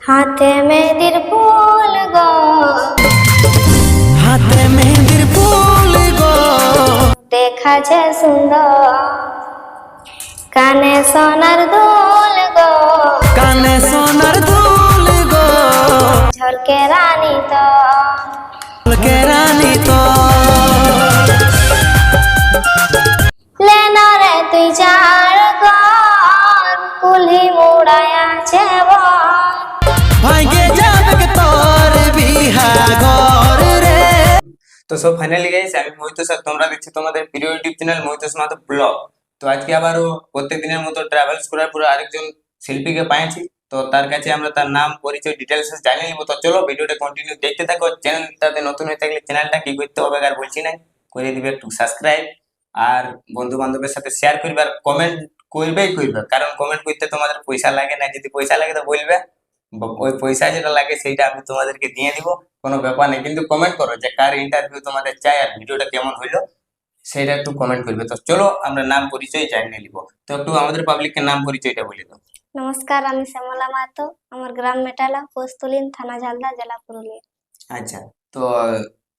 হাতে মেহেদির ফুল গো, হাতে মেহেদির ফুল গো, দেখাছে সুন্দর। কানে সোনার দুল গো, কানে সোনার দুল গো, ঝলকে রানী তো ঝলকে রানী তো। লেনা রে তুই চার ঘর, কুলি মুড়ায় আছে বর। ভাঙ্গে যাবে তোর বিহা ঘর রে। তো সব ফাইনালি গাইস, আমি মোহিত স্যার, তোমরা দেখছো তোমাদের প্রিয় ইউটিউব চ্যানেল মোহিত মাহাতো ব্লগ। তো আজকে আবারও প্রত্যেক দিনের মতো ট্রাভেলস করার পরে আরেকজন শিল্পীকে পাইছি। তো তার কাছে আমরা তার নাম পরিচয় ডিটেলস জানিয়ে নিব। তো চলো ভিডিওটা কন্টিনিউ দেখতে থাকো। চ্যানেলটাতে নতুন হয়ে থাকলে চ্যানেলটা কি করতে হবে আর বলছি না, করে দিবে একটু সাবস্ক্রাইব, আর বন্ধু বান্ধবের সাথে শেয়ার করবে, আর কমেন্ট করবেই, কারণ কমেন্ট করতে তোমাদের পয়সা লাগে না। যদি পয়সা লাগে তো বলবে, ওই পয়সা যেটা লাগে সেইটা আমি তোমাদেরকে দিয়ে দিব, কোনো ব্যাপার নেই। কিন্তু কমেন্ট করো যে কার ইন্টারভিউ তোমাদের চাই আর ভিডিওটা কেমন হইলো, সেটা একটু কমেন্ট করবে। তো চলো আমরা নাম পরিচয় জানিয়ে নিব। তো একটু আমাদের পাবলিকের নাম পরিচয়টা বলে দাও। নমস্কার, আমি শ্যামলা মাহাতো। আমার গ্রাম মেটালা, পোস্তলিন, থানা ঝালদা, জেলা পুরুলিয়া। আচ্ছা, তো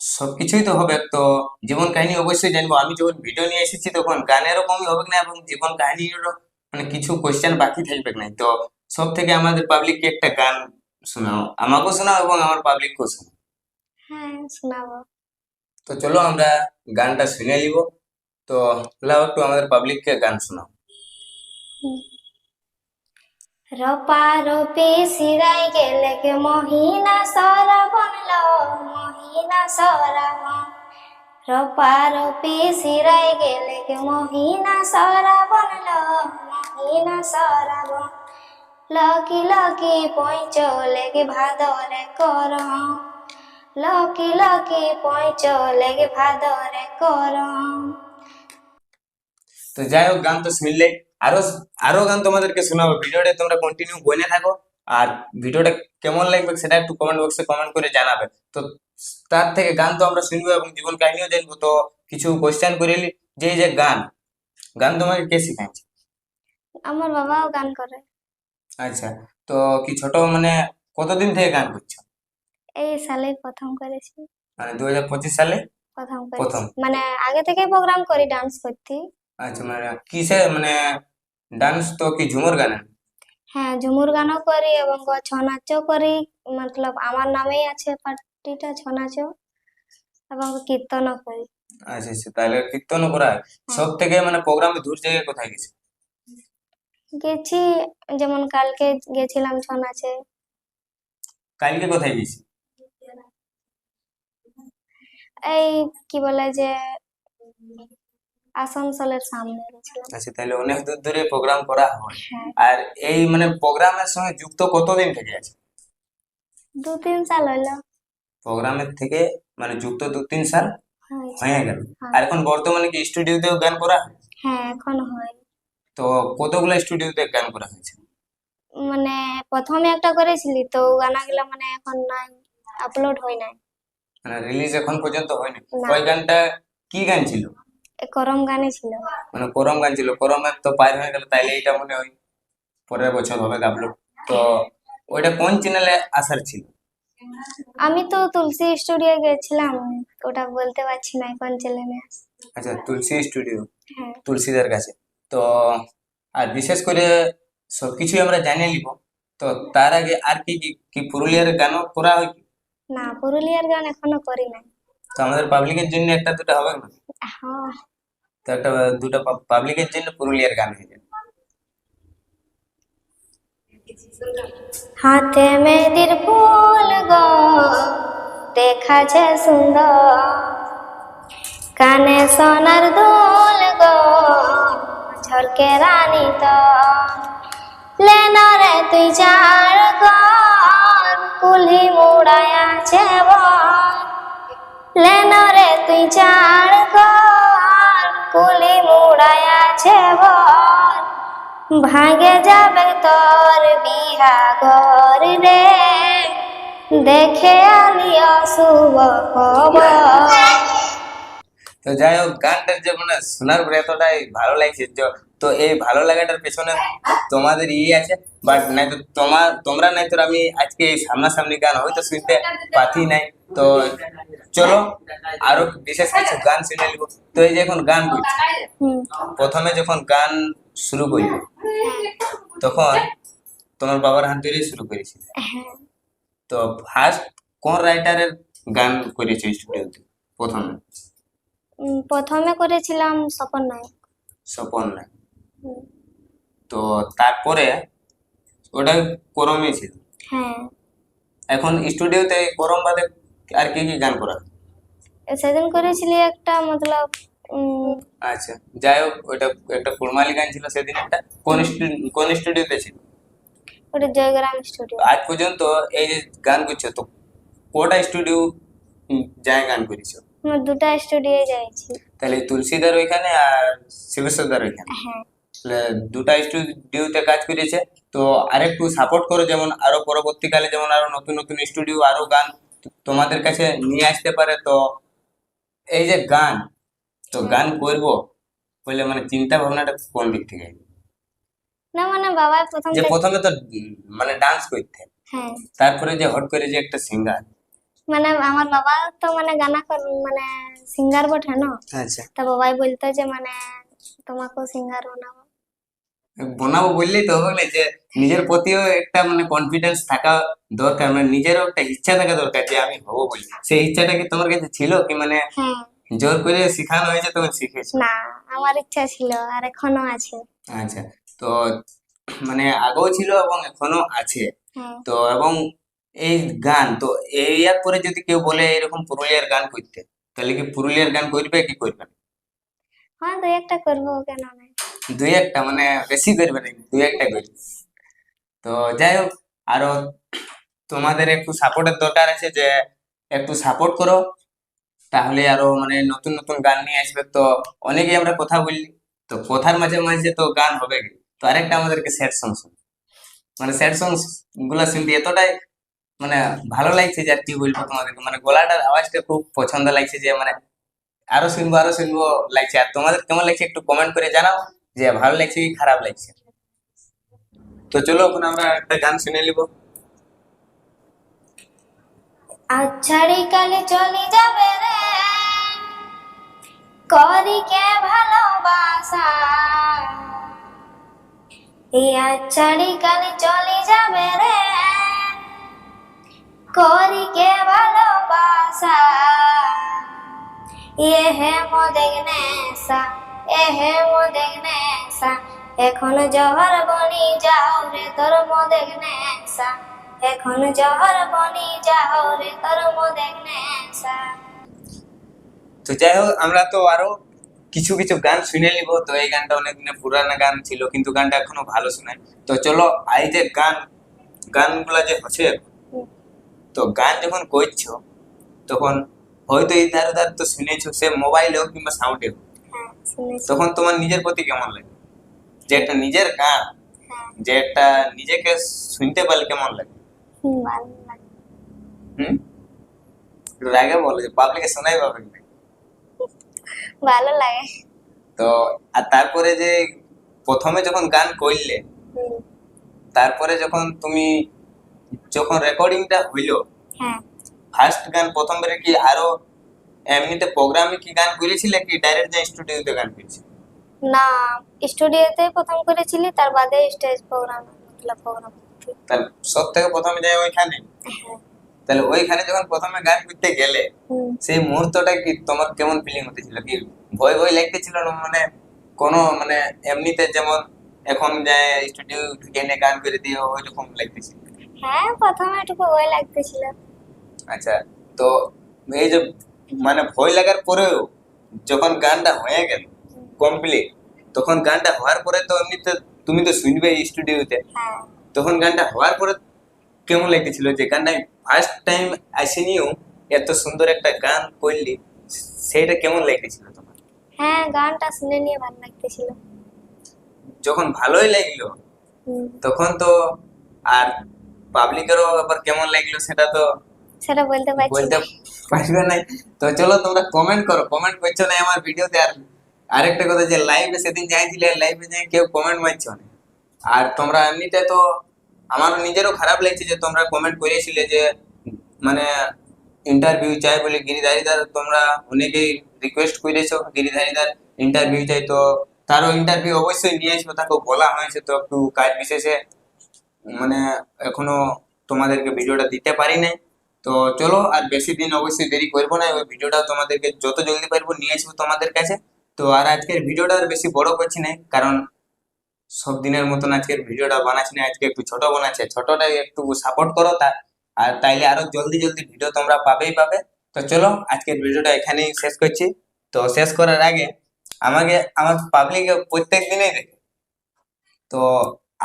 সবকিছুই তো হবে, তো জীবন কাহিনী অবশ্যই জানবো। আমি যখন ভিডিও নিয়ে এসেছি তখন গানেরও কমই হবে না, এবং জীবন কাহিনীরও মানে কিছু কোয়েশ্চেন বাকি থাকবে না। তো সব থেকে আমাদের পাবলিককে একটা গান শোনাও, আমাকেও শোনাও এবং আমার পাবলিককেও শোনাও। হ্যাঁ, শোনাবো। তো চলো আমরা গানটা শুনে নিব। তো লাও একটু আমাদের পাবলিককে গান শোনাও। রপা রপি সিরাই গেলে কে মহিনা সরাবন লো, মহিনা সরাবন। রপা রপি সিরাই গেলে কে মহিনা সরাবন লো, মহিনা সরাবন। লকি লকি পঁয়চলে গে ভাদরে করম, লকি লকি পঁয়চলে গে ভাদরে করম। তো যাই হোক, গান তো শুনলে, আরো আরো গান তোমাদেরকে শোনাবো। ভিডিওটা তোমরা কন্টিনিউ বনে থাকো, আর ভিডিওটা কেমন লাগবে সেটা একটু কমেন্ট বক্সে কমেন্ট করে জানাবে। তো তার থেকে গান তো আমরা শুনবো এবং জীবন কাহিনীও জানবো। তো কিছু কোয়েশ্চেন করে নিই, যে এই যে গান, গান তোমাকে কে শিখাইছে? আমার বাবাও গান করে। আচ্ছা, তো কি ছোট মানে কতদিন থেকে গান করছো? এই সালেই প্রথম করেছি, মানে 2025 সালে প্রথম প্রথম? করেছি। মানে আগে থেকে প্রোগ্রাম করি ডান্স করতে। আচ্ছা, মানে কিসে মানে ডান্স তো কি ঝুমুর গানে? হ্যাঁ, ঝুমুর গানও করি এবং ছৌ নাচও করি। মতলব আমার নামেই আছে পার্টিটা, ছৌ নাচও, এবং কীর্তনও করি। আচ্ছা আচ্ছা, তাহলে কীর্তনও করা হয়। সব থেকে মানে প্রোগ্রামে দূর জায়গায় কোথায় গেছে? গেছি, যেমন কালকে গেছিলাম ছৌ নাচে। কালকে কোথায় গেছি? এই কি বলে যে আসানসোলের সামনে গেছিলাম। আচ্ছা, তাহলে অনেক দূর দূরে প্রোগ্রাম করা হয়। হ্যাঁ, আর এই মানে প্রোগ্রামের সঙ্গে যুক্ত কতদিন থেকে আছে? 2-3 সাল হইলো। প্রোগ্রামের থেকে মানে যুক্ত 2-3 সাল হয়েছে। হয়ে গেল। হ্যাঁ। আর এখন বর্তমানে কি স্টুডিওতেও গান করা হয়? হ্যাঁ, এখন হয়। তো কতগুলো স্টুডিওতে গান করা হয়েছে? মানে প্রথমে একটা করেছিলি, তো গানাগুলা মানে এখন নাই, আপলোড হয় নাই। মানে রিলিজ এখন পর্যন্ত হয়নি। না। ওই গানটা কি গান ছিল? এ করম গানে ছিল। মানে করম গান ছিল, করমের তো পার হয়ে গেল, তাইলে এটা মনে হয় পরের বছর হবে আপলোড। তো ওইটা কোন চ্যানেলে আসার ছিল? আমি তো তুলসী স্টুডিও গেছিলাম, ওটা বলতে পারছি না কোন চ্যানেলে আছে। আচ্ছা, তুলসী স্টুডিও, হ্যাঁ। তুলসীদের কাছে। তো আর বিশেষ করে সবকিছুই আমরা জানিয়ে নিব। তো তার আগে আর কি কি কি পুরুলিয়ার গানও করা হয় কি? না, পুরুলিয়ার গান এখনো করি নাই। তো আমাদের পাবলিকের জন্য একটা দুটো হবে না? হ্যাঁ। তো একটা দুটো পাবলিকের জন্য পুরুলিয়ার গান হয়ে যাবে। হাতে মেহেদির ফুল গো, দেখাছে সুন্দর। কানে সোনার দুল গো, ঝলকে রানী তো। লেনা রে তুই চার ঘর, কুলি মুড়ায় আছে বর। লেনা রে তুই চার ঘর, কুলি মুড়ায় আছে বর। ভাঙে যাবে তোর বিহা ঘর রে, দেখে আলি অশুভ খবর। তো যাই হোক, গানটার যে মানে শোনার পরে এতটাই ভালো লাগছে, তো এই ভালো লাগাটার পেছনে তোমাদের আছে, বাট নাই তো তোমরা নাই তো আমি আজকে এই সামনাসামনি গান হয়তো শুনতে পাতি নাই। তো চলো আরো বিশেষ কিছু গান শুনে নিব। তো এই যে এখন গান করছি, হুম। প্রথমে যখন গান শুরু করবে তখন তোমার বাবার হাত ধরেই শুরু করেছিল। হ্যাঁ। তো ফার্স্ট কোন রাইটারের গান করেছো স্টুডিওতে প্রথমে? প্রথমে করেছিলাম স্বপন নায়ক। স্বপন নাই। হুম। তো তারপরে ওটা করমে ছিল। হ্যাঁ। এখন স্টুডিওতে করম বাদে আর কি কি গান করা হয়? সেদিন করেছিলি একটা মতলব আচ্ছা, যাই হোক, ওটা একটা কুড়মালি গান ছিল সেদিন একটা। কোন স্টুডিওতে ছিল? ওটা জয়গ্রাম স্টুডিও। আজ পর্যন্ত এই যে গান করছো, তো কোটা স্টুডিও যায় গান করেছো? আমার দুটা স্টুডিও যাইছি। তাহলে তুলসীদার ওইখানে আর শিবেশ্বরদার ওইখানে, হ্যাঁ। তাহলে দুটা স্টুডিওতে কাজ করেছে। তো আরেকটু সাপোর্ট করো, যেমন আরো পরবর্তীকালে যেমন আরো নতুন নতুন স্টুডিও আরো গান তোমাদের কাছে নিয়ে আসতে পারে। তো এই যে গান, তো গান করবো বলে মানে চিন্তা ভাবনাটা কোন দিক থেকে? না মানে বাবা প্রথম যে থেকে। প্রথমে তো মানে ডান্স করতে, হ্যাঁ। তারপরে যে হট করে যে একটা সিঙ্গার। মানে আমার বাবা তো মানে মানে সিঙ্গার বটে না। আচ্ছা, তা বাবাই বলতো যে মানে তোমাকেও সিঙ্গার বানাবো। বানাবো বললেই তো হবে যে নিজের প্রতিও একটা মানে কনফিডেন্স থাকা দরকার, মানে নিজেরও একটা ইচ্ছা থাকা দরকার যে আমি হবো বলি। সেই ইচ্ছাটা কি তোমার কাছে ছিল, কি মানে হ্যাঁ। জোর করে শিখানো হয়েছে, তুমি শিখেছো? না, আমার ইচ্ছা ছিল আর এখনো আছে। আচ্ছা, তো মানে আগেও ছিল এবং এখনো আছে। হ্যাঁ। তো এবং এই গান তো এই পরে যদি কেউ বলে এরকম পুরুলিয়ার গান করতে, তাহলে কি পুরুলিয়ার গান করবে কি করবে না? হ্যাঁ, দুই একটা করবো, কেন না। দুই একটা, মানে বেশি করবে না, দুই একটা করবে। তো যাই হোক, আরো তোমাদের একটু সাপোর্টের দরকার আছে, যে একটু সাপোর্ট করো, তাহলে আরো মানে নতুন নতুন গান নিয়ে আসবে। তো অনেকেই আমরা কথা বললি, তো কথার মাঝে মাঝে তো গান হবে কি। তো আরেকটা আমাদেরকে স্যাড সং শুন, মানে স্যাড সং গুলা শুনতে এতটাই মানে ভালো লাগছে যে আর কি বলবো তোমাদেরকে, মানে গলাটার আওয়াজটা খুব পছন্দ লাগছে, যে মানে আরো শুনবো লাগছে। আর তোমাদের কেমন লাগছে একটু কমেন্ট করে জানাও, যে ভালো লাগছে কি খারাপ লাগছে। তো চলো এখন আমরা একটা গান শুনে নিব। আজ ছাড়ি কালে চলে যাবে রে, করি কে ভালোবাসা। এই আজ ছাড়ি কালে চলে যাবে রে, করি কে ভালোবাসা। এ হে মোদের নেশা, এ হে মোদের নেশা, এখন জহর বনি যাও রে তোর মোদের নেশা, এখন জহর বনি যাও রে তোর মোদের নেশা। তো যাই হোক, আমরা তো আরো কিছু কিছু গান শুনে নিব। তো এই গানটা অনেক দিনের পুরানো গান ছিল, কিন্তু গানটা এখনো ভালো শোনায়। তো চলো, এই যে গানগুলা যে হচ্ছে, তো গান যখন করছো তখন হয়তো এই ধার ধার তো শুনেছো, সে মোবাইলে হোক কিংবা সাউন্ডে হোক, হ্যাঁ, শুনেছি। তখন তোমার নিজের প্রতি কেমন লাগে? যে একটা নিজের গান, হ্যাঁ। যে একটা নিজেকে শুনতে পারলে কেমন লাগে? ভালো লাগে। হুম, একটু আগে বলো যে পাবলিকে শোনাই পাবে না। ভালো লাগে। তো আর তারপরে যে প্রথমে যখন গান করলে, হুম। তারপরে যখন রেকর্ডিংটা হইলো, হ্যাঁ। ফার্স্ট গান প্রথমবারে কি আরো এমনিতে প্রোগ্রামে কি গান করেছিলে, কি ডাইরেক্ট যে স্টুডিওতে গান করেছিলে? না, স্টুডিওতে প্রথম করেছিলি, তার বাদে স্টেজ প্রোগ্রাম মতলব প্রোগ্রাম। তাহলে সব থেকে প্রথমে যাই ওইখানে। হ্যাঁ। তাহলে ওইখানে যখন প্রথমে গান করতে গেলে, হুম। সেই মুহূর্তটা কি তোমার কেমন ফিলিং হতেছিল? কি ভয় ভয় লাগতেছিল না, মানে কোনো মানে এমনিতে যেমন এখন যায় স্টুডিও থেকে এনে গান করে দিয়ে ওই রকম লাগতেছিল? হ্যাঁ, প্রথমে একটু ভয় লাগতেছিল। আচ্ছা, তো এই যে মানে ভয় লাগার পরেও যখন গানটা হয়ে গেল কমপ্লিট, তখন গানটা হওয়ার পরে তো এমনিতে তুমি তো শুনবে স্টুডিওতে, হ্যাঁ। তখন গানটা হওয়ার পরে কেমন লাগতেছিল? যে গানটা ফার্স্ট টাইম আসেনিও, এত সুন্দর একটা গান করলি, সেইটা কেমন লাগতেছিল তোমার? হ্যাঁ, গানটা শুনে নিয়ে ভালো লাগতেছিল। যখন ভালোই লাগলো, হুম। তখন তো আর পাবলিকেরও আবার কেমন লাগলো সেটা তো সেটা বলতে পারছি বলতে না। পারবে না? তো চলো তোমরা কমেন্ট করো, কমেন্ট করছো না আমার ভিডিওতে। আর আরেকটা কথা, যে লাইভে সেদিন যাইছিলে, লাইভে যাই কেউ কমেন্ট মারছো না। আর তোমরা এমনিতে তো আমার নিজেরও খারাপ লাগছে যে তোমরা কমেন্ট করেছিলে যে মানে ইন্টারভিউ চাই বলে গিরিধারীদার, তোমরা অনেকেই রিকোয়েস্ট করেছো গিরিধারীদার ইন্টারভিউ চাই, তো তারও ইন্টারভিউ অবশ্যই নিয়েছো, তাকে বলা হয়েছে, তো একটু কাজ বিশেষে মানে এখনো তোমাদেরকে ভিডিওটা দিতে পারি নাই। তো চলো আর বেশি দিন অবশ্যই দেরি করবো না, ওই ভিডিওটা তোমাদেরকে যত জলদি পারবো নিয়ে আসবো তোমাদের কাছে। তো আর আজকের ভিডিওটা আর বেশি বড় করছি না, কারণ সব দিনের মতন আজকের ভিডিওটা বানাচ্ছি না, আজকে একটু ছোট বানাচ্ছে, ছোটটাই একটু সাপোর্ট করো তার, আর তাইলে আরো জলদি জলদি ভিডিও তোমরা পাবেই পাবে। তো চলো আজকের ভিডিওটা এখানেই শেষ করছি। তো শেষ করার আগে আমার পাবলিক প্রত্যেক দিনেই দেখে, তো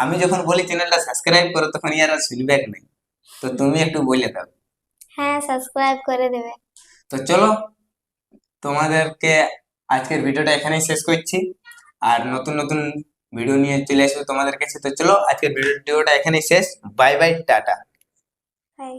আমি যখন বলি চ্যানেলটা সাবস্ক্রাইব করো তখন ইয়ারা শুনবে নাই, তো তুমি একটু বলে দাও। হ্যাঁ, সাবস্ক্রাইব করে দেবে। তো চলো তোমাদেরকে আজকের ভিডিওটা এখানেই শেষ করছি, আর নতুন নতুন ভিডিও নিয়ে চলে আসবো তোমাদের কাছে। তো চলো আজকের ভিডিওটা এখানেই শেষ, বাই বাই, টাটা। বাই।